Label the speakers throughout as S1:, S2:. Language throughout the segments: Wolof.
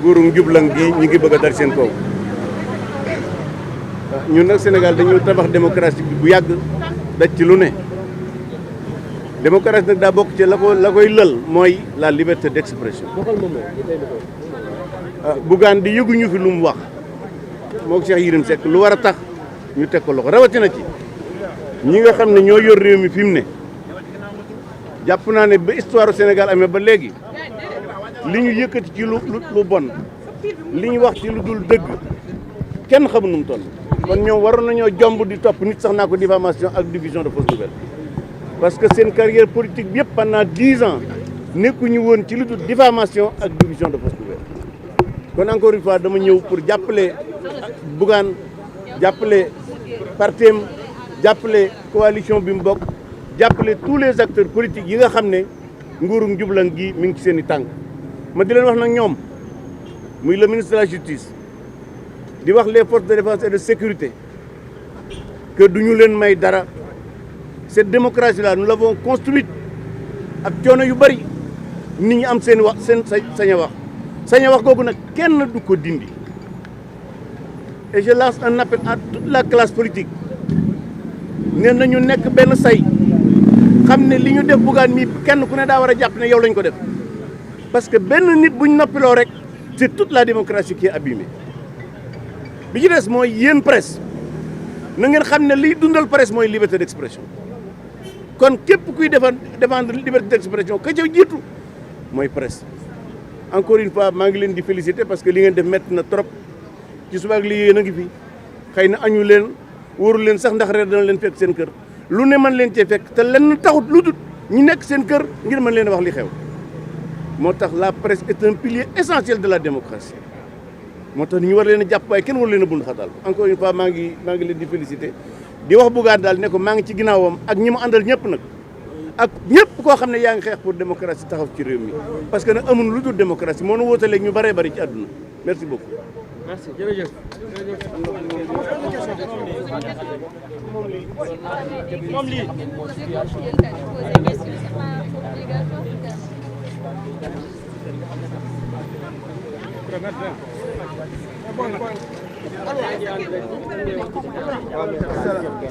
S1: nguuru njublang gi ñi ngi bëgg a dal seen kaw ñun nag Sénégal dañu tabax démocratie bi bu yàgg daj ci lu ne démocratie nag daa bokk ci la koy lël mooy la liberté d'expression Bougane di yëguñu fi lu mu wax moo Cheikh Yérim Seck lu war a tax ñu teg ko loxo rawatina ci ñi nga xam ne ñoo yor réew mi fi mu ne jàpp naa ne ba histoire Sénégal amee ba léegi li ñu yëkkati ci lu bon li ñu wax ci lu dul dëgg kenn xamu nu mu toll kon ñoom waroon nañoo jomb di topp nit sax naa ko diffamation ak diffusion de fausses nouvelles parce que seen carrière politique bi yëpp pendant 10 ans nekkuñu woon ci lu dul diffamation ak diffusion de fausses nouvelles kon encore une fois dama ñëw pour jàppale Bougane jàppale partem jàppale coalition bi mu bokk jàppale tous les acteurs politiques yi nga xam ne nguurum njublan gi mi ngi ci seen i tànk ma di leen wax nag ñoom muy le ministre de la justice di wax les forces de défense et de sécurité que duñu leen may dara cette démocratie là nous l'avons construite ak coono yu bari nit ñi am seen wax seen sañ a wax googu nag kenn du ko dindi et je lance un appel à toute la classe politique nee nañu nekk benn say xam ne li ñu def Bougane mi kenn ku ne daa war a jàpp ne yow lañ ko def parce que benn nit buñ noppiloo rek c'est toute la démocratie qui est abîmée bi ci des mooy yéen presse na ngeen xam ne liy dundal presse mooy liberté d'expression kon képp kuy défendre liberté d'expression ka ca jiitu mooy presse encore une fois maa ngi leen di féliciter parce que li ngeen def métti na trop ci suba ak li yéen a ngi fi xëy na añu leen wóoru leen sax ndax reer dana leen fekk seen kër lu ne mën leen cee fekk te lenn taxut lu dul ñu nekk seen kër ngir mën leen wax li xew moo tax la presse est un pilier essentiel de la démocratie moo tax ñu war leen a jàpp waaye kenn war leen a bund xatal encore une fois maa ngi leen di féliciter di wax Bougane daal ne ko maa ngi ci ginnaawam ak ñi mu àndal ñëpp nag ak ñëpp koo xam ne yaa ngi xeex pour démocratie taxaw ci réew mi parce que nag amul lu dul démocratie moo nu wóotaleeg ñu bëree bëri ci àdduna merci beaucoup.
S2: merci jërëjëf. moom lii.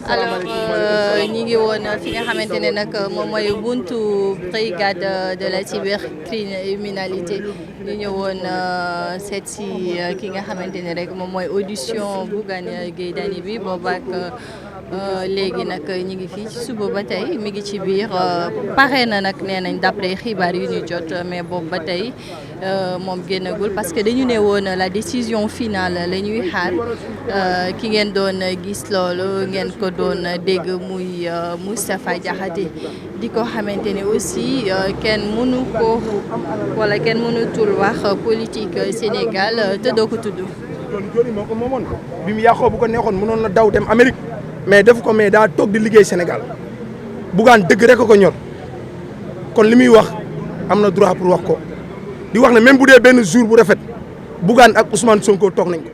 S3: alors ñi ngi woon fi nga xamante ne nag moom mooy buntu brigade de la cybercriminalité ñu ñëwoon seet si ki nga xamante ne rek moom mooy audition Bougane Gueye Dany bi boobaak léegi nag ñi ngi fii ci suba ba tey mi ngi ci biir pare na nag nee nañ d'après xibaar yu ñu jot mais boobu ba tey moom génnagul parce que dañu ne woon la décision finale la ñuy xaar ki ngeen doon gis loolu ngeen ko doon dégg muy Moustapha Diakhaté di ko xamante ne aussi kenn mënu ko wala kenn mënutul wax politique Sénégal te doo ko tudd.
S4: Joni moo ko moomoon bi mu yàqoo bu ko neexoon mënoon na daw dem Amérique mais def ko mais daa toog di liggéey Sénégal Bougane dëgg rek ko ñor kon li muy wax am na droit pour wax ko di wax ne même bu dee benn jour bu rafet Bougane ak Ousmane Sonko toog nañ ko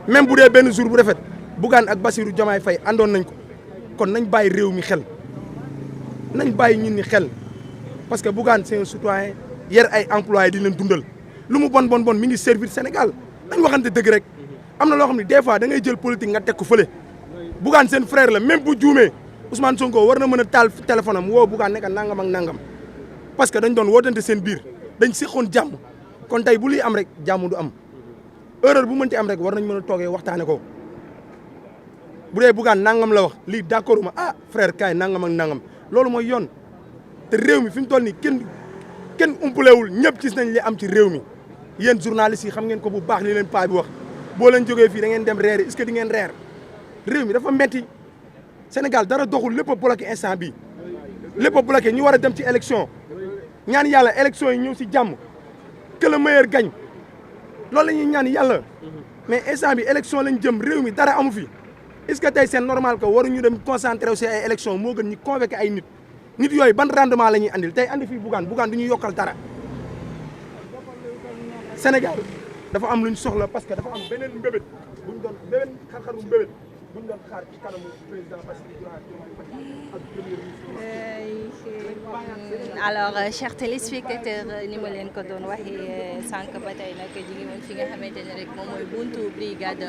S4: même bu dee benn jour bu rafet Bougane ak Bassirou Diomaye Faye àndoon nañ ko kon nañ bàyyi réew mi xel nañ bàyyi ñun ñi xel parce que Bougane c'est un citoyen yer ay employés di leen dundal lu mu bon mi ngi servir Sénégal nañ waxante dëgg rek am na loo xam ne des fois da ngay jël politique nga teg ko fële Bougane seen frère la même bu juumee Ousmane Sonko war na mën a taal téléphone am woo Bougane nekk nangam ak nangam parce que dañ doon wootante seen biir dañ seqoon jàmm kon tey bu liy am rek jàmm du am erreur bu mënti am rek war nañ mën a toogee waxtaane ko bu dee Bougane nangam la wax lii d'accord ma ah frère kaay nangam ak nangam loolu mooy yoon te réew mi fi mu toll nii kenn umpalewul ñëpp gis nañ li am ci réew mi yéen journalistes yi xam ngeen ko bu baax li leen paa bi wax boo leen jógee fii da ngeen dem reer est-ce que di ngeen reer réew mi dafa metti Sénégal dara doxul lépp a bloqué instant bi lépp a bloqué ñu war a dem ci élection ñaan yàlla élection yi ñëw si jàmm que le meilleur gagne loolu la ñuy ñaan yàlla mais instant bi élection lañ jëm réew mi dara amu fi est-ce que tey c'est normal que waruñu dem concentré wu si ay élection moo gën ñu convoqué ay nit yooyu ban rendement la ñuy andil tey andi fii Bougane du ñu yokkal dara Sénégal dafa am lu ñu soxla parce que dafa am beneen mbébét buñ doon beneen xar-xaru mbébét buñ doon xaar ci kanamu président Bassirou Diomaye Faye ak premier ministre
S3: alors chers téléspectateurs ni ma leen ko doon waxee sànq ba tey nag ñu ngi woon fi nga xamante ne rek moom mooy buntu brigade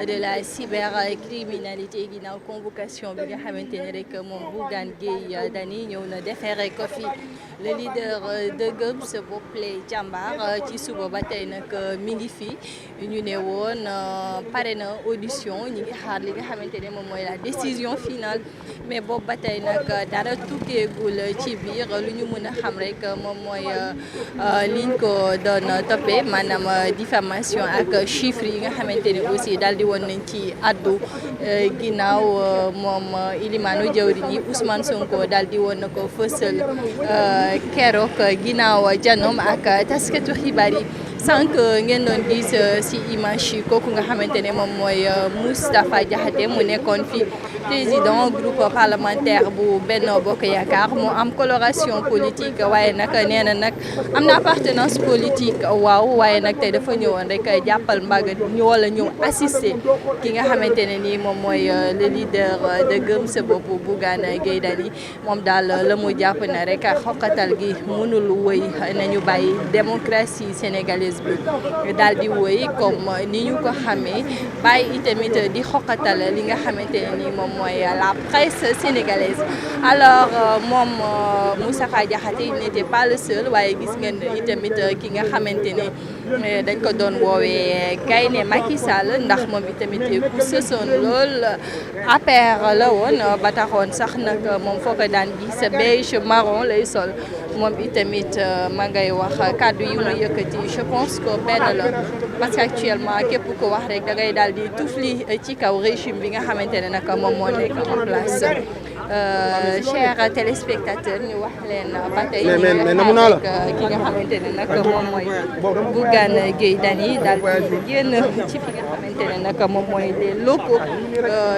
S3: de la cybercriminalité ginnaaw convocation bi nga xamante ne rek moom Bougane Gueye Dany ñëw na déféré ko fi le leader de Gëm Sa Bopp Jàmbaar ci suba ba tey nag mi ngi fi ñu ne woon pare na audition ñi ngi xaar li nga xamante ne moom mooy la décision finale mais boobu ba tey nag dara tukkeegul ci biir lu ñu mën a xam rek moom mooy liñ ko doon toppee maanaam diffamation ak chiffres yi nga xamante ne aussi daal di woon nañ ci addu ginnaaw moom ilimaanu jawriñ yi Ousmane Sonko daal di woon na ko fësal keroog ginnaaw janoom ak taskatu xibaar yi sànq ngeen doon gis si image yi kooku nga xamante ne moom mooy Moustapha Diakhaté mu nekkoon fi président groupe parlementaire bu Benno Bokk Yaakaar mu am coloration politique waaye nag nee na nag am na appartenance politique waaw waaye nag tey dafa ñëwoon rek jàppal mbagg ñu wala ñëw assister ki nga xamante ne nii moom mooy le leader de Gëm Sa Bopp Bougane Gueye Dany moom daal la mu jàpp na rek xoqatal gi mënul wëy nañu bàyyi démocratie sénégalaise bi daal di wëy comme ni ñu ko xamee bàyyi itamit di xoqatal li nga xamante ne nii moom mooy la presse sénégalaise alors moom Moustapha Diakhaté il n'était pas le seul waaye gis ngeen itamit ki nga xamante ne dañ ko doon woowee Gaynde Macky Sall ndax moom itamit ku sësoon lool APR la woon ba taxoon sax nag moom foo ko daan gis beige marron lay sol moom itamit ma ngay wax kàddu yi mu yëkkati je pense que benn la parce que actuellement képp ko wax rek da ngay daal di tufli ci kaw régime bi nga xamante ne nag moom moo nekk en place chers téléspectateurs ñu wax leen ba tey ki nga xamante ne nag moom mooy Bougane Gueye Dany daal di génn ci fi nga xamante ne nag moom mooy les locaux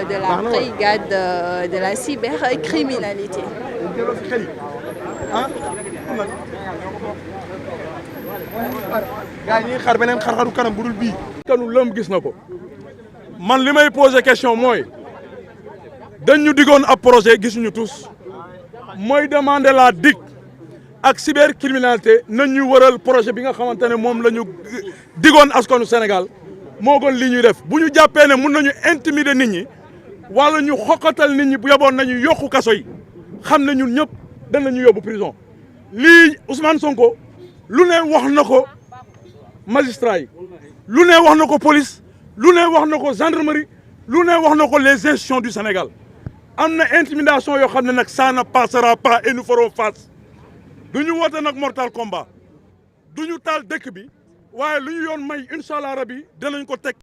S3: de la brigade de la cybercriminalité.
S4: gaa yi ñuy xar beneen xar-xaru kanam bu dul bii. kanu lëm gis na ko man li may posé question mooy dañ ñu digoon ab projet gisuñu tous mooy demander la DIC ak cybercriminalité nañ ñu wëral projet bi nga xamante ne moom la ñu digoon askanu Sénégal moo gën li ñuy def bu ñu jàppee ne mun nañu intimider nit ñi wala ñu xoqatal nit ñi bu yeboon nañu yokku kaso yi xam ne ñun ñëpp danañu yóbbu prison lii Ousmane Sonko lu ne wax na ko magistrat yi lu ne wax na ko police lu ne wax na ko gendarmerie lu ne wax na ko les institutions du Sénégal am na intimidation yoo xam ne nag ça ne passera pas et nous ferons face du ñu woote nag mortal combat du ñu taal dëkk bi waaye lu ñu yoon may incha allah rabi danañ ko teg.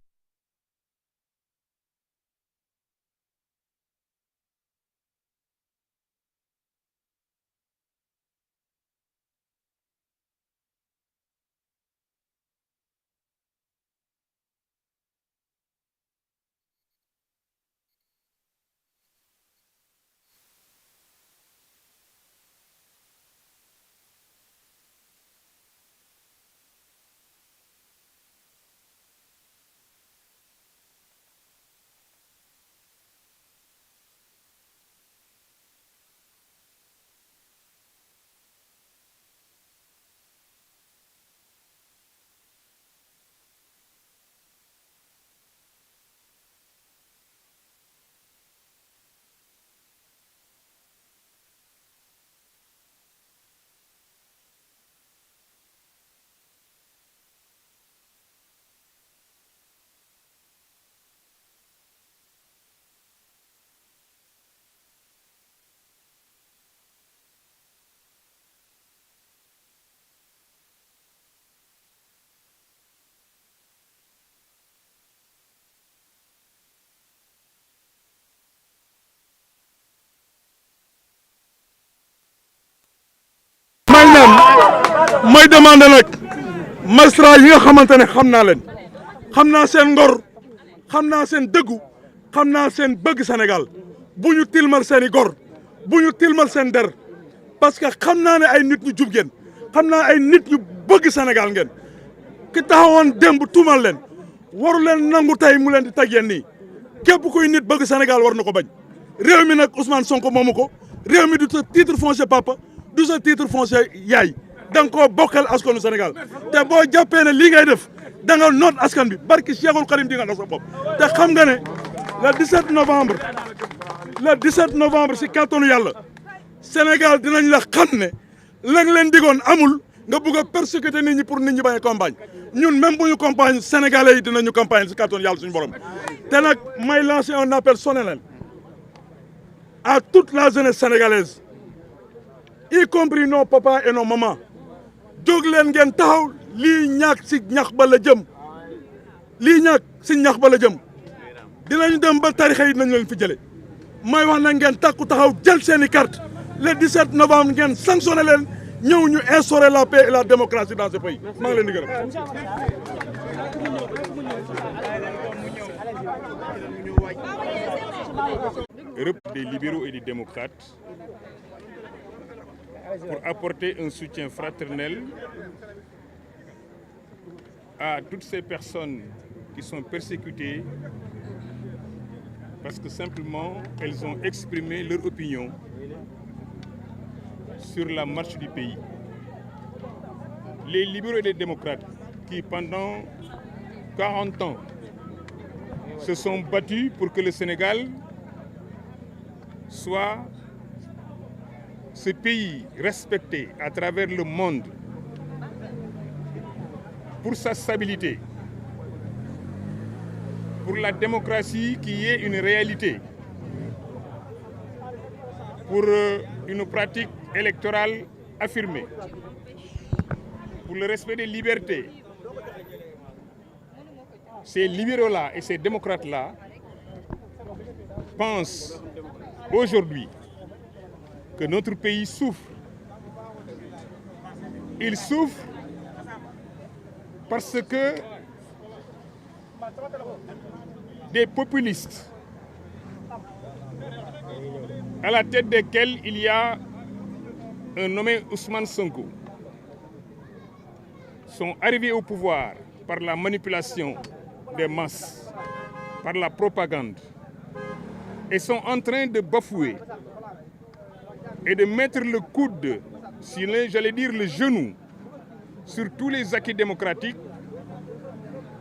S4: may demandé nag magistrat yi nga xamante ne xam naa leen xam naa seen ngor xam naa seen dëggu xam naa seen bëgg Sénégal bu ñu tilmal seen i gor bu ñu tilmal seen der parce que xam naa ne ay nit ñu jub ngeen xam naa ay nit ñu bëgg Sénégal ngeen ki taxawoon démb tuumal leen waru leen nangu tey mu leen di teg yéen nii képp kuy nit bëgg Sénégal war na ko bañ réew mi nag Ousmane Sonko moomu ko réew mi du titre foncier papa
S5: du sa titre foncier yaay da nga koo bokkal askanu Sénégal te boo jàppee ne lii ngay def da nga noot askan bi barki Cheikhul Karim di nga dox sa bopp te xam nga ne le 17 novembre si kàttanu yàlla Sénégal dinañ la xam ne la nga leen digoon amul nga bugg a persécuter nit ñi pour nit ñi bañ a campagne ñun même bu ñu campagne sénégalais yi dinañu campagne si kàttanu yàlla suñu borom te nag may lancer un appel solennel à toute la jeunesse sénégalaise y compris nos papas et nos mamans jóg leen ngeen taxaw lii ñàkk si ñax ba la jëm lii ñàkk si ñax ba la jëm dinañu dem ba tarixa yi dinañu leen fi jële may wax na ngeen takku taxaw jël seeni carte le 17 novembre ngeen sanctionné leen ñëw ñu instaurer la paix et la démocratie dans ce pays maa ngi leen di gërëm.
S6: Europe des libéraux et des démocrates pour apporter un soutien fraternel à toutes ces personnes qui sont persécutées parce que simplement elles ont exprimé leur opinion sur la marche du pays. Les libéraux et les démocrates qui pendant 40 ans se sont battus pour que le Sénégal soit ce pays respecté à travers le monde pour sa stabilité, pour la démocratie qui est une réalité, pour une pratique électorale affirmée, pour le respect des libertés. Ces libéraux-là et ces démocrates-là pensent aujourd'hui que notre pays souffre. Il souffre parce que des populistes à la tête desquels il y a un nommé Ousmane Sonko sont arrivés au pouvoir par la manipulation des masses, par la propagande, et sont en train de bafouer et de mettre le coude, j'allais dire le genou, sur tous les acquis démocratiques,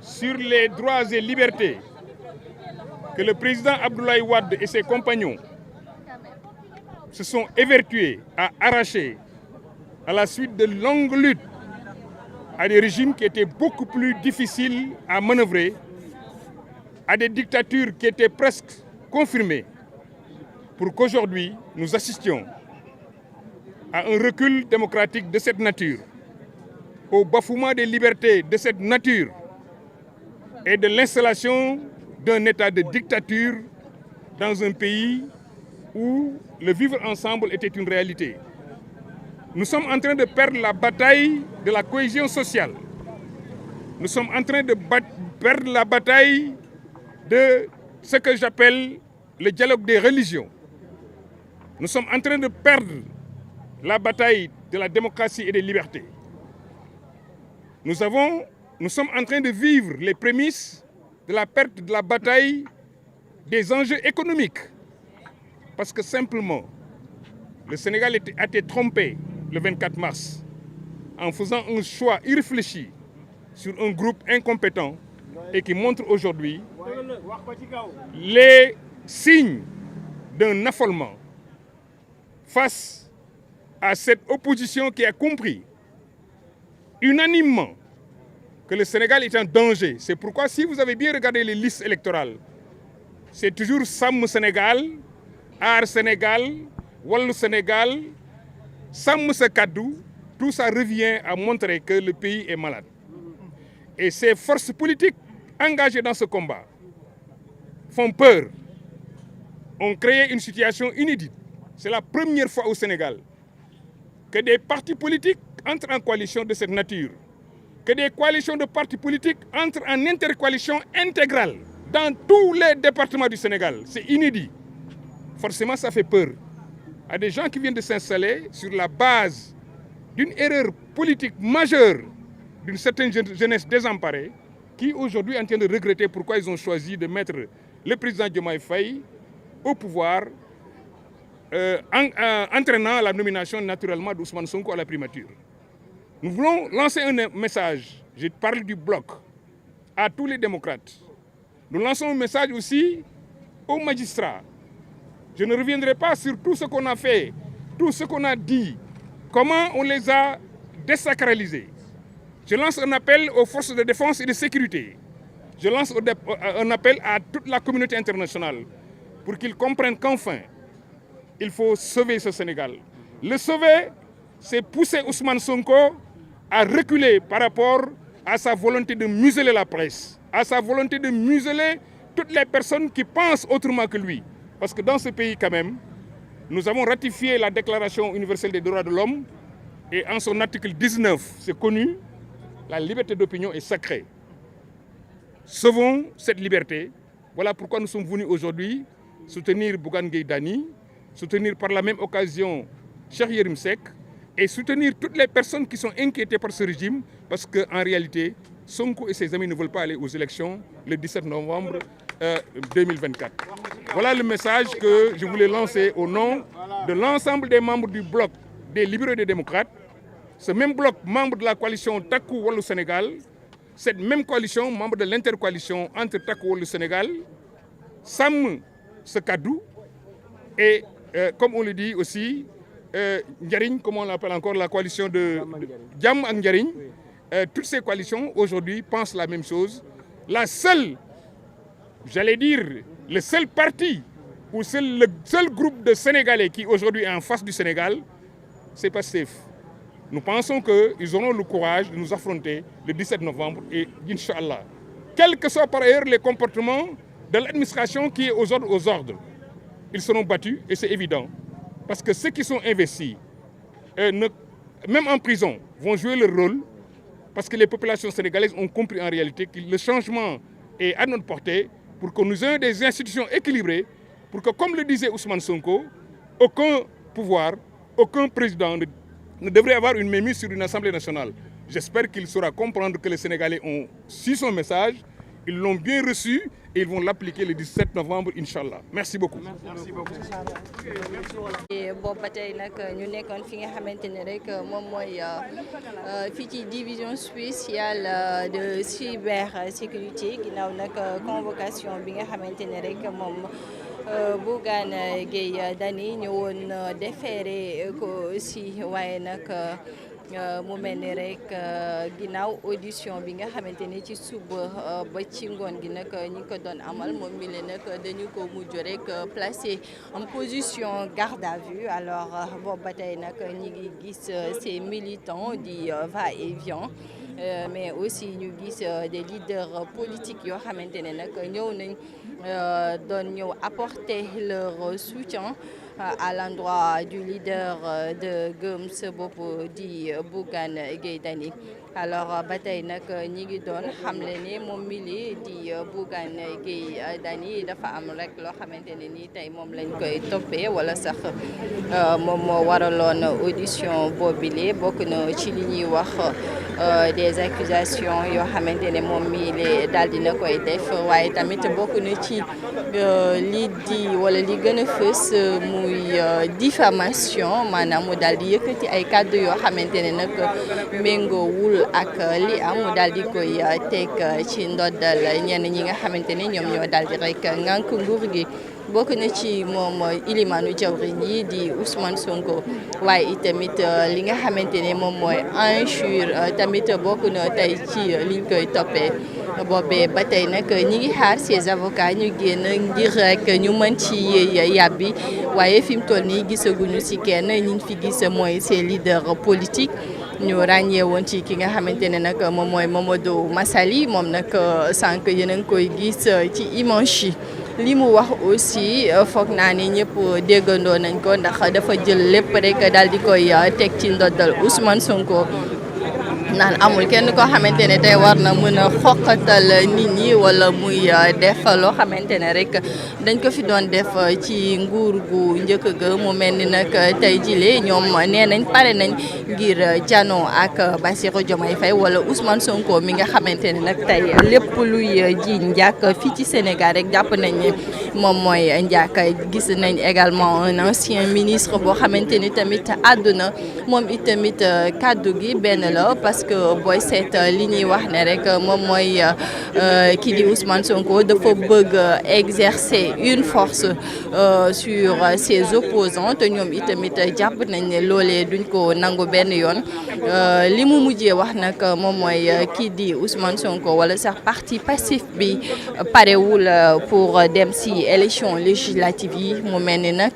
S6: sur les droits et libertés que le président Abdoulaye Wade et ses compagnons se sont évertués à arracher à la suite de longues luttes à des régimes qui étaient beaucoup plus difficiles à manœuvrer, à des dictatures qui étaient presque confirmées, pour qu'aujourd'hui nous assistions à un recul démocratique de cette nature, au bafouement des libertés de cette nature et de l'installation d'un état de dictature dans un pays où le vivre ensemble était une réalité. Nous sommes en train de perdre la bataille de la cohésion sociale. Nous sommes en train de perdre la bataille de ce que j'appelle le dialogue des religions. Nous sommes en train de perdre la bataille de la démocratie et des libertés. Nous sommes en train de vivre les prémices de la perte de la bataille des enjeux économiques. Parce que simplement, le Sénégal a été trompé le 24 mars en faisant un choix irréfléchi sur un groupe incompétent et qui montre aujourd'hui les signes d'un affolement face à cette opposition qui a compris unanimement que le Sénégal est en danger. C'est pourquoi si vous avez bien regardé les listes électorales, c'est toujours Sam Sénégal, Aar Sénégal, Wallu Sénégal, Sam Sa Kaddu, tout ça revient à montrer que le pays est malade. Et ces forces politiques engagées dans ce combat font peur, ont créé une situation inédite. C'est la première fois au Sénégal que des partis politiques entrent en coalition de cette nature, que des coalitions de partis politiques entrent en intercoalition intégrale dans tous les départements du Sénégal. C'est inédit. Forcément, ça fait peur à des gens qui viennent de s'installer sur la base d'une erreur politique majeure d'une certaine jeunesse désemparée qui aujourd'hui est en train de regretter pourquoi ils ont choisi de mettre le président Diomaye Faye au pouvoir entraînant la nomination naturellement d'Ousmane Sonko à la primature. Nous voulons lancer un message, je parle du bloc, à tous les démocrates. Nous lançons un message aussi aux magistrats. Je ne reviendrai pas sur tout ce qu'on a fait, tout ce qu'on a dit, comment on les a désacralisés. Je lance un appel aux forces de défense et de sécurité. Je lance un appel à toute la communauté internationale pour qu'ils comprennent qu'enfin, il faut sauver ce Sénégal. Le sauver, c'est pousser Ousmane Sonko à reculer par rapport à sa volonté de museler la presse, à sa volonté de museler toutes les personnes qui pensent autrement que lui. Parce que dans ce pays, quand même, nous avons ratifié la Déclaration universelle des droits de l'homme et en son article 19, c'est connu, la liberté d'opinion est sacrée. Sauvons cette liberté. Voilà pourquoi nous sommes venus aujourd'hui soutenir Bougane Gueye Dany, soutenir par la même occasion Cheikh Yérim Seck et soutenir toutes les personnes qui sont inquiétées par ce régime parce qu'en réalité, Sonko et ses amis ne veulent pas aller aux élections le 17 novembre 2024. Voilà le message que je voulais lancer au nom de l'ensemble des membres du bloc des libéraux et des démocrates. Ce même bloc, membre de la coalition Takku Wallu Sénégal, cette même coalition, membre de l'intercoalition entre Takku Wallu Sénégal, sàmm ce kaddu et comme on le dit aussi, Njariñ, comme on l'appelle encore, la coalition de Jàmm ak Njariñ, toutes ces coalitions aujourd'hui pensent la même chose. La seule, j'allais dire, le seul parti ou le seul groupe de Sénégalais qui aujourd'hui est en face du Sénégal, c'est Pastef. Nous pensons qu'ils auront le courage de nous affronter le 17 novembre et Inch'Allah. Quels que soient par ailleurs les comportements de l'administration qui est aux ordres, ils seront battus et c'est évident. Parce que ceux qui sont investis, même en prison, vont jouer leur rôle parce que les populations sénégalaises ont compris en réalité que le changement est à notre portée pour que nous ayons des institutions équilibrées, pour que, comme le disait Ousmane Sonko, aucun pouvoir, aucun président ne devrait avoir une mainmise sur une Assemblée nationale. J'espère qu'il saura comprendre que les Sénégalais ont su son message, ils l'ont bien reçu et ils vont l'appliquer le 17 novembre, Inch'Allah. Merci beaucoup.
S2: Merci beaucoup.
S3: boobu ba tey nag ñu nekkoon fi nga xamante ne rek moom mooy fii ci division spéciale de cybersécurité ginnaaw nag convocation bi nga xamante ne rek moom Bougane Gueye Dany ñëwoon déféré ko aussi waaye nag mu mel ni rek ginnaaw audition bi nga xamante ne ci suba ba ci ngoon gi nag ñi ko doon amal moom mi le nag dañu ko mujj rek placé en position garde à vue alors boobu ba tey nag ñi ngi gis ces militants di va-et-vient mais aussi ñu gis des leaders politiques yoo xamante ne nag ñëw nañ doon ñëw apporter leur soutien à l'endroit du leader de Gëm Sa Bopp di Bougane Gueye Dany alors ba tey nag ñi ngi doon xamle ne moom mili di Bougane Gueye Dany dafa am rek loo xamante ne nii tey moom lañ koy toppee wala sax moom moo waraloon audition boobile bokk na ci li ñuy wax des accusations yoo xamante ne moom mili daal dina koy def waaye tamit bokk na ci li di wala li gën a fës muy diffamation maanaam mu daal di yëkkati ay kàddu yoo xamante ne nag méngoowul ak li am mu daal di koy teg ci ndoddal ñenn ñi nga xamante ne ñoom ñoo daal di rek ngànk nguur gi bokk na ci moom ilimaanu jawriñ yi di Ousmane Sonko waaye itamit li nga xamante ne moom mooy injure tamit bokk na tey ci liñ koy toppee boobee ba tey nag ñi ngi xaar ces avocats ñu génn ngir rek ñu mën ci yàbbi waaye fi mu toll nii gisaguñu ci kenn ñi fi gis mooy ces leaders politiques ñu ràññee woon ci ki nga xamante ne nag moom mooy Mamadou Massaly moom nag sànq yéen a ngi koy gis ci image yi li mu wax aussi foog naa ne ñëpp déggandoo nañ ko ndax dafa jël lépp rek daal di koy teg ci ndoddal Ousmane Sonko naan amul kenn koo xamante ne tey war na mën a xoqatal nit ñi wala muy def loo xamante ne rek dañ ko fi doon def ci nguur gu njëkk ga mu mel ni nag tey jile ñoom nee nañ pare nañ ngir jano ak Bassirou Diomaye Faye wala Ousmane Sonko mi nga xamante ne nag tey lépp luy ji njàkk fii ci Sénégal rek jàpp nañ ne moom mooy njàkk. Gis nañ également un ancien ministre boo xamante ni tamit àdduna moom itamit kàddu gi benn la parce que booy seet li ñuy wax ne rek moom mooy kii di Ousmane Sonko dafa bëgg exercer une force sur ses opposants te ñoom itamit jàpp nañ ne loolee duñ ko nangu benn yoon li mu mujjee wax nag moom mooy kii di Ousmane Sonko wala sax parti Pastef bi parewul pour dem si élection législative yi mu mel ni nag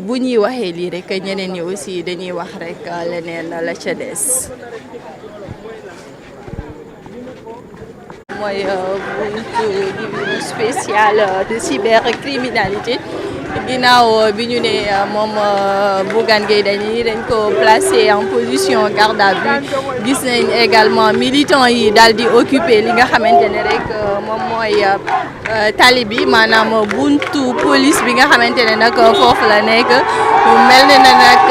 S3: bu ñuy waxee lii rek ñeneen ñi aussi dañuy wax rek leneen la ca des. mooy buntu division spéciale de cybercriminalité ginnaaw bi ñu ne moom Bougane Gueye Dany dañ ko placé en position garde à vue gis nañ également militants yi daal di occuper li nga xamante ne rek moom mooy tali bi maanaam buntu police bi nga xamante ne nag foofu la nekk mel ne na nag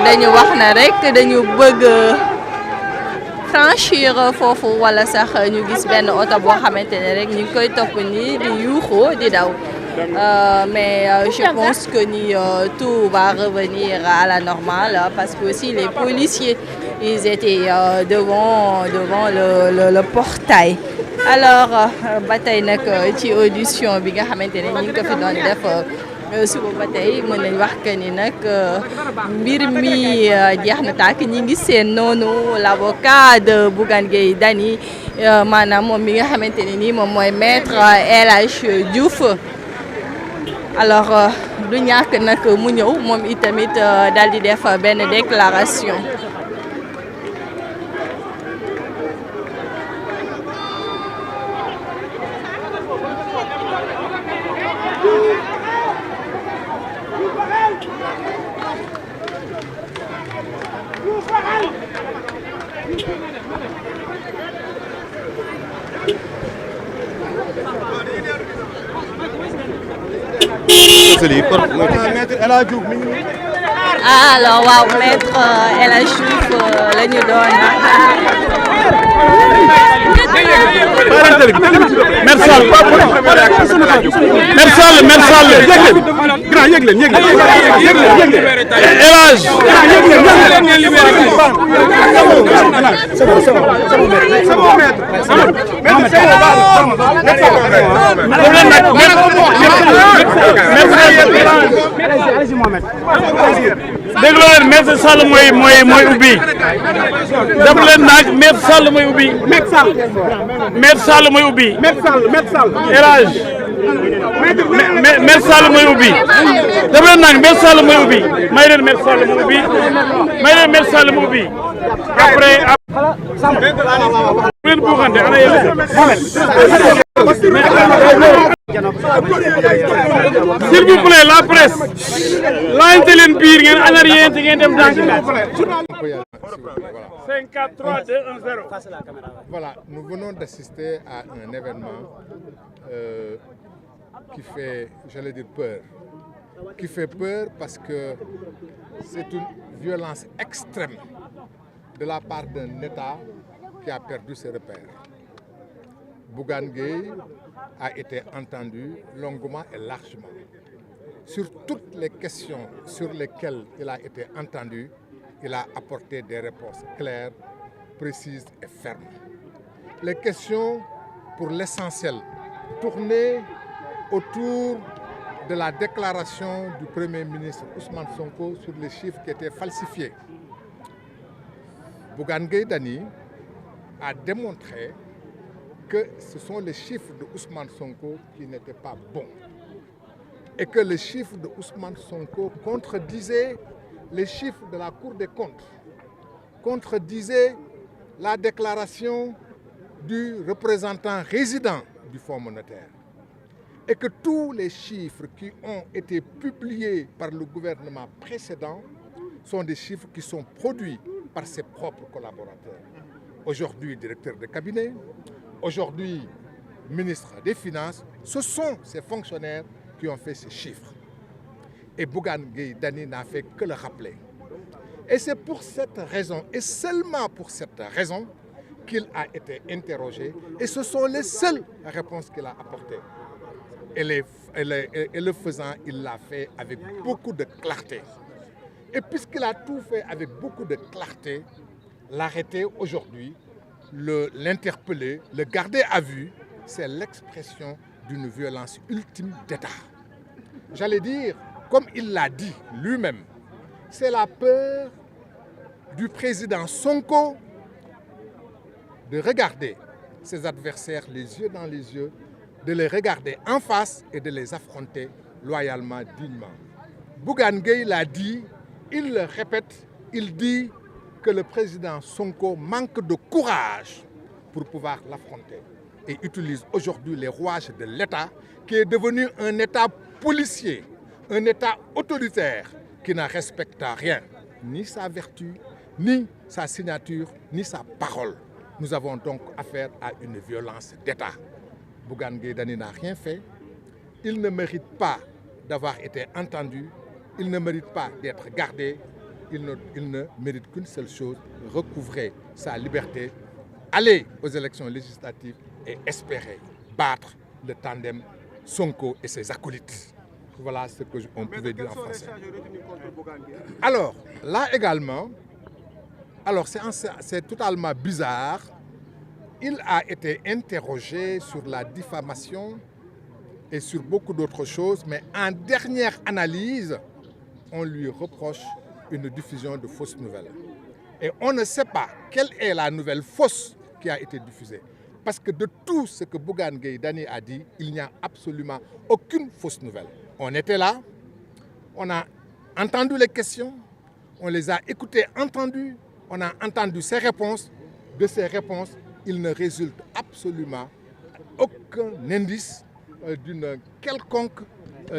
S3: dañu wax na rek dañu bëgg franchir foofu wala sax ñu gis benn oto boo xamante ne rek ñu ngi koy topp nii di yuuxoo di daw mais je pense que ni tout va revenir à la normale parce que aussi les policiers ils étaient devant le portail. Alors ba tey nag ci audition bi nga xamante ne ñu ngi ko fi doon def suba ba tey mën nañ wax que ni nag mbir mi jeex na tàkk ñi ngi seen noonu l'avocat de Bougane Gueye Dany maanaam moom mi nga xamante ne nii moom mooy maître El Hadj Diouf. Alors du ñàkk nag mu ñëw moom itamit daal di def benn déclaration. Alors waaw maître El Hadj Diouf la ñu doon.
S7: dégg nga leen maître Sall mooy ubbi def leen nag maître Sall mooy ubbi maître Sall mooy ubbi El Hadj maître Sall mooy ubbi def leen nag maître Sall mooy ubbi may leen maître Sall mu ubbi may leen maître Sall mu ubbi après leen buuxante ana yéen s'il vous plaît la presse laajte leen biir ngeen en arrière te ngeen dem dans 5 4 3 2 1 0.
S8: Voilà, nous venons d'assister à un événement qui fait, j'allais dire, peur. Qui fait peur parce que c'est une violence extrême de la part d'un État qui a perdu ses repères. Bougane Gueye a été entendu longuement et largement. Sur toutes les questions sur lesquelles il a été entendu, il a apporté des réponses claires, précises et fermes. Les questions, pour l'essentiel, tournaient autour de la déclaration du Premier ministre Ousmane Sonko sur les chiffres qui étaient falsifiés. Bougane Gueye Dany a démontré que ce sont les chiffres de Ousmane Sonko qui n'étaient pas bons et que les chiffres de Ousmane Sonko contredisaient les chiffres de la Cour des comptes, contredisaient la déclaration du représentant résident du Fonds monétaire et que tous les chiffres qui ont été publiés par le gouvernement précédent sont des chiffres qui sont produits par ses propres collaborateurs. aujourd'hui directeur de cabinet, aujourd'hui ministre des Finances. Ce sont ces fonctionnaires qui ont fait ces chiffres. Et Bougane Gueye Dany n'a fait que le rappeler. Et c'est pour cette raison, et seulement pour cette raison, qu'il a été interrogé. Et ce sont les seules réponses qu'il a apportées. Et le faisant, il l'a fait avec beaucoup de clarté. Et puisqu'il a tout fait avec beaucoup de clarté, l'arrêter aujourd'hui, l'interpeller, le garder à vue, c'est l'expression d'une violence ultime d'État. J'allais dire, comme il l'a dit lui-même, c'est la peur du président Sonko de regarder ses adversaires les yeux dans les yeux, de les regarder en face et de les affronter loyalement, dignement. Bougane Gueye l'a dit, il le répète, il dit que le président Sonko manque de courage pour pouvoir l'affronter et utilise aujourd'hui les rouages de l'État qui est devenu un État policier, un État autoritaire qui ne respecte rien, ni sa vertu, ni sa signature, ni sa parole. Nous avons donc affaire à une violence d'État. Bougane Gueye Dany n'a rien fait. Il ne mérite pas d'avoir été entendu. Il ne mérite pas d'être gardé. Il ne mérite qu'une seule chose, recouvrer sa liberté, aller aux élections législatives et espérer battre le tandem Sonko et ses acolytes. Voilà ce qu'on pouvait dire en français. Alors, là également, c'est totalement bizarre. Il a été interrogé sur la diffamation et sur beaucoup d'autres choses, mais en dernière analyse, on lui reproche une diffusion de fausses nouvelles. Et on ne sait pas quelle est la nouvelle fausse qui a été diffusée. Parce que de tout ce que Bougane Gueye Dany a dit, il n'y a absolument aucune fausse nouvelle. On était là, on a entendu les questions, on les a écoutées, entendues, on a entendu ses réponses. De ces réponses, il ne résulte absolument aucun indice d'une quelconque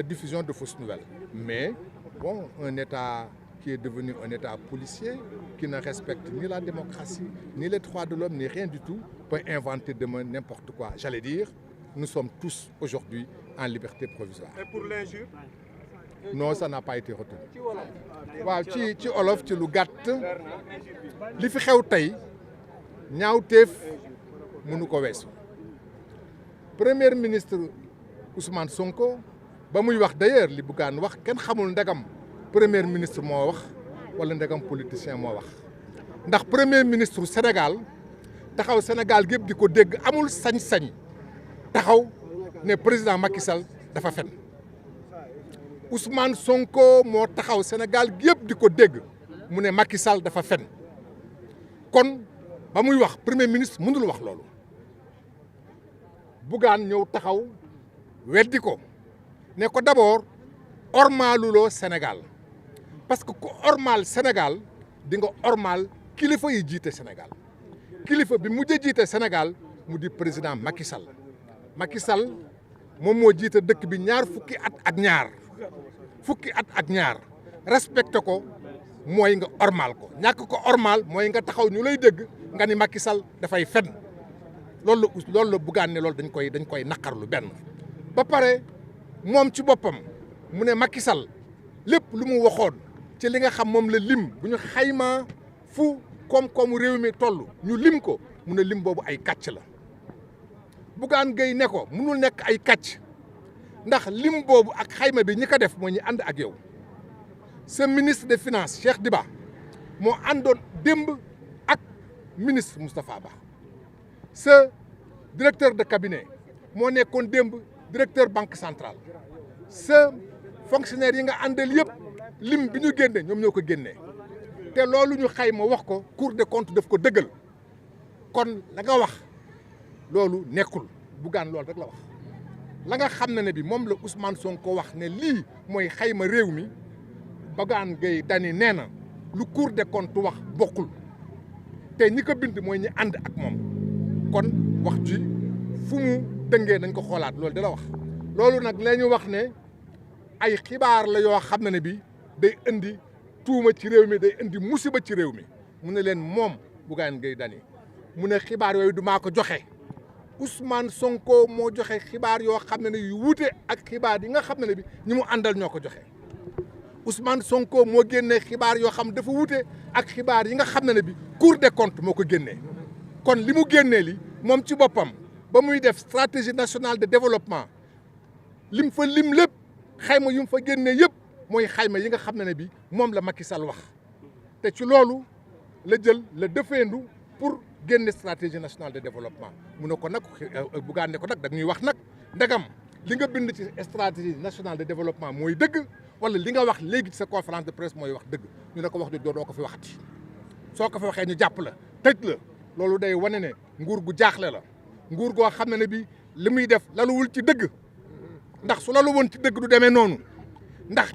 S8: diffusion de fausses nouvelles. Mais bon, un État qui est devenu un État policier, qui ne respecte ni la démocratie, ni les droits de l'homme, ni rien du tout, peut inventer demain n'importe quoi. J'allais dire, nous sommes tous aujourd'hui en liberté provisoire.
S4: Et pour l'injure?
S8: Non, ça n'a pas été retenu. waaw ci olof ci lu gàtt li fi xew tey ñaawteef mënu ko weesu. Premier ministre Ousmane Sonko ba muy wax d'ailleurs li Bougane wax kenn xamul ndegam premier ministre moo wax wala ndegam politicien moo wax ndax premier ministre Sénégal taxaw Sénégal gépp di ko dégg amul sañ-sañ taxaw ne président Macky Sall dafa fen. Ousmane Sonko moo taxaw Sénégal gépp di ko dégg mu ne Macky Sall dafa fen kon ba muy wax premier ministre mënul wax loolu. Bougane ñëw taxaw weddi ko ne ko d'abord ormaaluloo Sénégal parce que ku ormaal Sénégal di nga ormaal kilifa yi jiite Sénégal kilifa bi mujj jiite Sénégal mu di président Macky Sall. Macky Sall moom moo jiite dëkk bi fukki at ak ñaar respecté ko mooy nga ormaal ko ñàkk ko ormaal mooy nga taxaw ñu lay dégg nga ni Macky Sall dafay fen loolu la Bougane ne loolu dañ koy naqarlu benn. ba pare moom ci boppam mu ne Macky Sall lépp lu mu waxoon ci li nga xam moom la lim bu ñu xaymaa fu koom-koomu réew mi toll ñu lim ko mu ne lim boobu ay kàcc la. Bougane Gueye ne ko mënul nekk ay kàcc ndax lim boobu ak xayma bi ñi ko def moo ñu ànd ak yow. ce ministre des finances Cheikh Diba moo àndoon démb ak ministre Moustapha Ba. ce directeur de cabinet moo nekkoon démb directeur banque centrale. ce fonctionnaire yi nga àndal yëpp lim bi ñu génne ñoom ñoo ko génnee te loolu ñu xayma wax ko Cour des comptes daf ko dëggal kon la nga wax loolu nekkul Bougane loolu rek la wax. la nga xam ne bi moom la Ousmane Sonko wax ne lii mooy xayma réew mi Bougane Gueye Dany nee na lu Cour des comptes wax bokkul te ñi ko bind mooy ñi ànd ak moom kon wax ji fu mu dëngee nañ ko xoolaat loolu da la wax. loolu nag la ñu wax ne ay xibaar la yoo xam ne bi day indi tuuma ci réew mi day indi musiba ci réew mi mu ne leen moom Bougane Gueye Dany mu ne xibaar yooyu du maa ko joxe Ousmane Sonko moo joxe xibaar yoo xam ne yu wuute ak xibaar yi nga xam ne bi ñi mu àndal ñoo ko joxe Ousmane Sonko moo génnee xibaar yoo xam dafa wuute ak xibaar yi nga xam ne bi Cour des comptes moo ko génnee kon li mu génnee li moom ci boppam ba muy def stratégie nationale de développement lim fa lim lépp xayma yu mu fa génnee yëpp mooy xayma yi nga xam ne bi moom la Macky Sall wax te ci loolu la jël la défendu pour génne stratégie nationale de développement mu ne ko nag Bougane ne ko nag da ñuy wax nag ndegam li nga bind ci stratégie nationale de développement mooy dëgg wala li nga wax léegi ci sa conférence de presse mooy wax dëgg ñu ne ko wax doo ko fi waxati soo ko fi waxee ñu jàpp la tëj la loolu day wane ne nguur gu jaaxle la nguur goo xam ne bi li muy def laluwul ci dëgg ndax su lalu woon ci dëgg du demee noonu ndax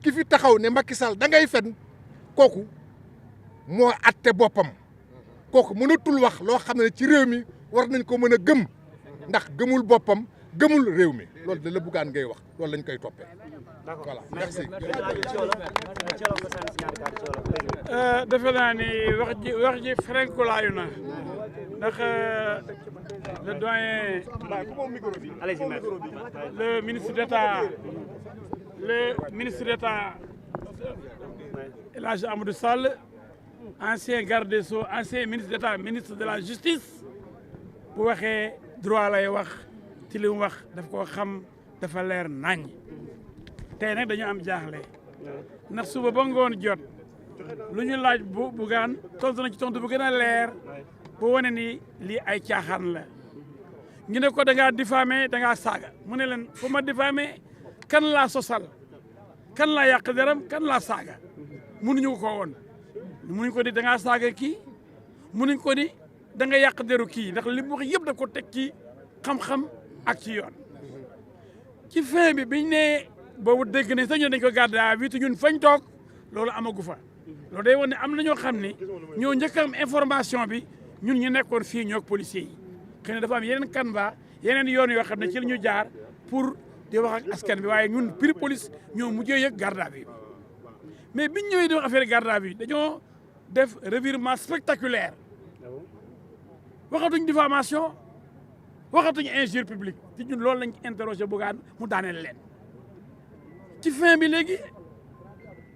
S8: ki fi taxaw ne Macky Sall da ngay fen kooku moo atte boppam kooku mënatul wax loo xam ne ci réew mi war nañ ko mën a gëm ndax gëmul boppam gëmul réew mi loolu da la Bougane ngay wax loolu lañ koy toppee voilà merci.
S7: defe naa ni wax ji frenkulaayu na ndax le doyen le ministre d'État El Hadji Amadou Sall ancien garde des Sceaux ancien ministre d'État ministre de la justice bu waxee droit lay wax ci li mu wax daf koo xam dafa leer nañ tey nag dañu am jaaxle ndax suba ba ngoon jot lu ñu laaj bu Bougane tontu na ci tontu bu gën a leer bu wane ni lii ay caaxaan la ñu ne ko da ngaa diffamé da ngaa saaga mu ne leen fu ma diffamé kan laa sosal kan laa yàq deram kan laa saaga mënuñu ko woon mënuñ ko ni da ngaa saaga kii mënuñ ko ni da nga yàq deru kii ndax li mu wax yëpp da ko teg ci xam-xam ak ci yoon ci fin bi biñ ne boobu dégg ne sax ñu dañ ko garde à vue te ñun fañ toog loolu amagu fa loolu day wane ne am na ñoo xam ne ñoo njëkk am information bi ñun ñu nekkoon fii ñoo ak policiers yi xëy na dafa am yeneen canevas yeneen yoon yoo xam ne ci la ñu jaar pour di wax ak askan bi waaye ñun prix police ñoo mujjee yëg garde à vue mais biñ ñëwee di wax affaire garde à vue dañoo def revirement spectaculaire waxatuñ diffamation waxatuñ injure publique ci ñun loolu lañ interrogé Bougane mu daaneel leen ci fin bi léegi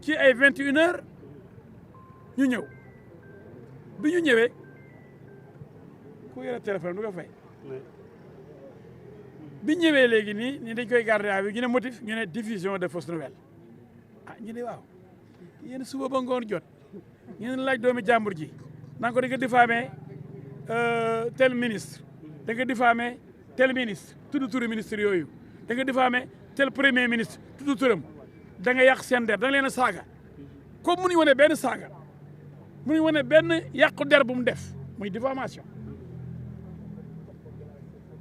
S7: ci ay 21h ñu ñëw bi ñu ñëwee ku yore téléphone du ko fay bi ñëwee léegi nii dañ koy garder à vue ñu ne motif ñu ne diffusion de fausses nouvelles ah ñu ne waaw yéen suba ba ngoon jot ñu ne laaj doomi jàmbur ji naan ko da nga diffamé tel ministre da nga diffamé tel ministre tudd turu ministre yooyu da nga diffamé tel premier ministre tudd turam da nga yàq seen der da nga leen a saaga comme mënuñu wane benn saaga mënuñu wane benn yàqu der bu mu def muy diffamation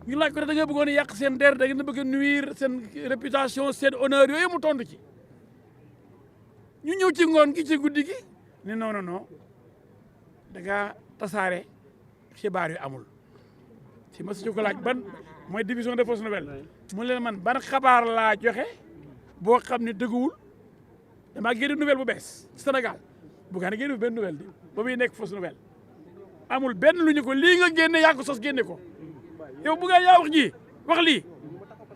S7: ñu laaj ko da nga bëggoon a yàq seen der da ngeen bëgg a nuire seen réputation seen honneur yooyu mu tontu ci ñu ñëw ci ngoon gi ci guddi gi ne non non non da nga tasaare xibaar yu amul si ma si ko laaj ban mooy division de fausses nouvelles mu leen man ban xabaar laa joxe boo xam ne dëgguwul damaa génne nouvelle bu bees Sénégal Bougane génne benn nouvelle di ba muy nekk fausse nouvelle amul benn lu ñu ko lii nga génne yaa ko sos génne ko yow Bougane yaa wax ji wax lii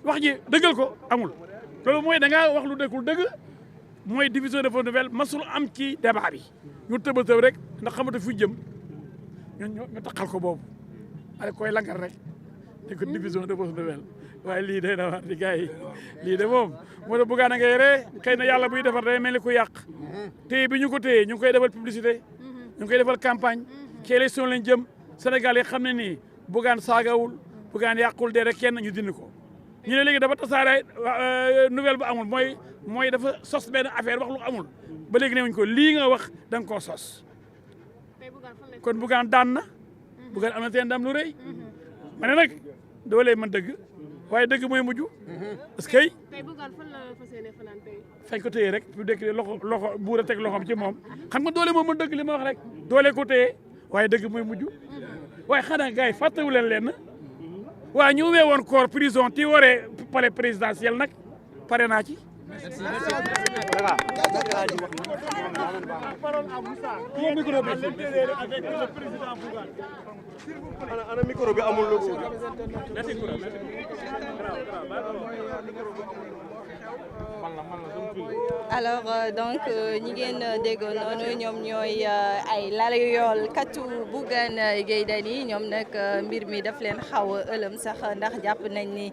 S7: wax ji dëggal ko amul loolu mooy da ngaa wax lu dëkkul dëgg mooy division de fausses nouvelles masul am ci débat bi ñu tëb rek ndax xamatu fu jëm ñu taxal ko boobu ale koy langal rek di ko division de fausses nouvelles waaye lii day na war di gars yi lii de moom moo tax Bougane a ngay ree xëy na yàlla buy defar day mel ni ku yàq téye bi ñu ko téye ñu ngi koy defal publicité ñu ngi koy defal campagne ci élection lañ jëm Sénégal yi xam ne nii Bougane saagawul Bougane yàqul dee rek kenn ñu dindi ko ñu ne léegi dafa tasaare nouvelle bu amul mooy dafa sos benn affaire wax lu amul ba léegi ne wuñ ko lii nga wax da nga koo sos kon Bougane daan na Bougane am na seen ndam lu rëy ma ne nag doolee mën dëgg waaye dëgg mooy mujj parce que fañ ko téye rek fu dekk loxo buur a teg loxoom ci moom xam nga doole moom mën dëgg li ma wax rek doole ko téye waaye dëgg mooy mujj waaye xanaa gars yi fàttewu leen leen waaye ñu wee woon corps prison ti waree palais présidentiel nag pare naa ci
S3: Alors donc ñi ngeen déggoon noonu ñoom ñooy ay layool katu Bougane Gueye Dany ñoom nag mbir mi daf leen xaw a ëlëm sax ndax jàpp nañ ni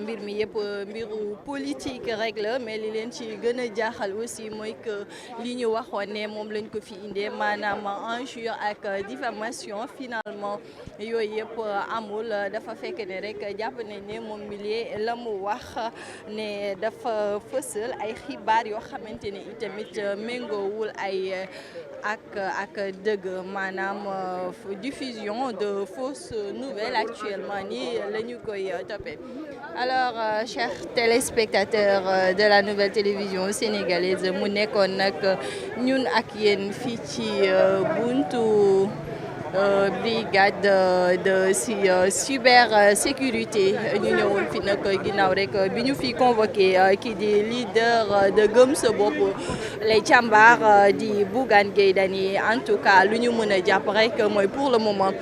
S3: mbir mi yëpp mbiru politique rek la mais li leen ci gën a jaaxal aussi mooy que li ñu waxoon ne moom lañ ko fi indee maanaam injure ak diffamation finalement yooyu yëpp amul dafa fekk ne rek jàpp nañ ne moom milier la mu wax ne dafa fësal ay xibaar yoo xamante ne itamit méngoowul ay ak dëgg maanaam diffusion de fausses nouvelles actuellement nii la ñu koy toppee. Alors chers téléspectateurs de la nouvelle télévision sénégalaise mu nekkoon nag ñun ak yéen fii ci buntu brigade de cybersécurité ñu ñëwoon fi nag ginnaaw rek bi ñu fi convoqué kii di leader de Gëm Sa Bopp lay càmbar di Bougane Gueye Dany en tout cas lu ñu mën a jàpp rek mooy pour le moment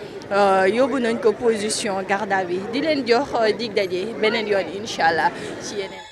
S3: yóbbu nañ ko position garde à vue di leen jox dig daje beneen yoon incha allah ci yeneen.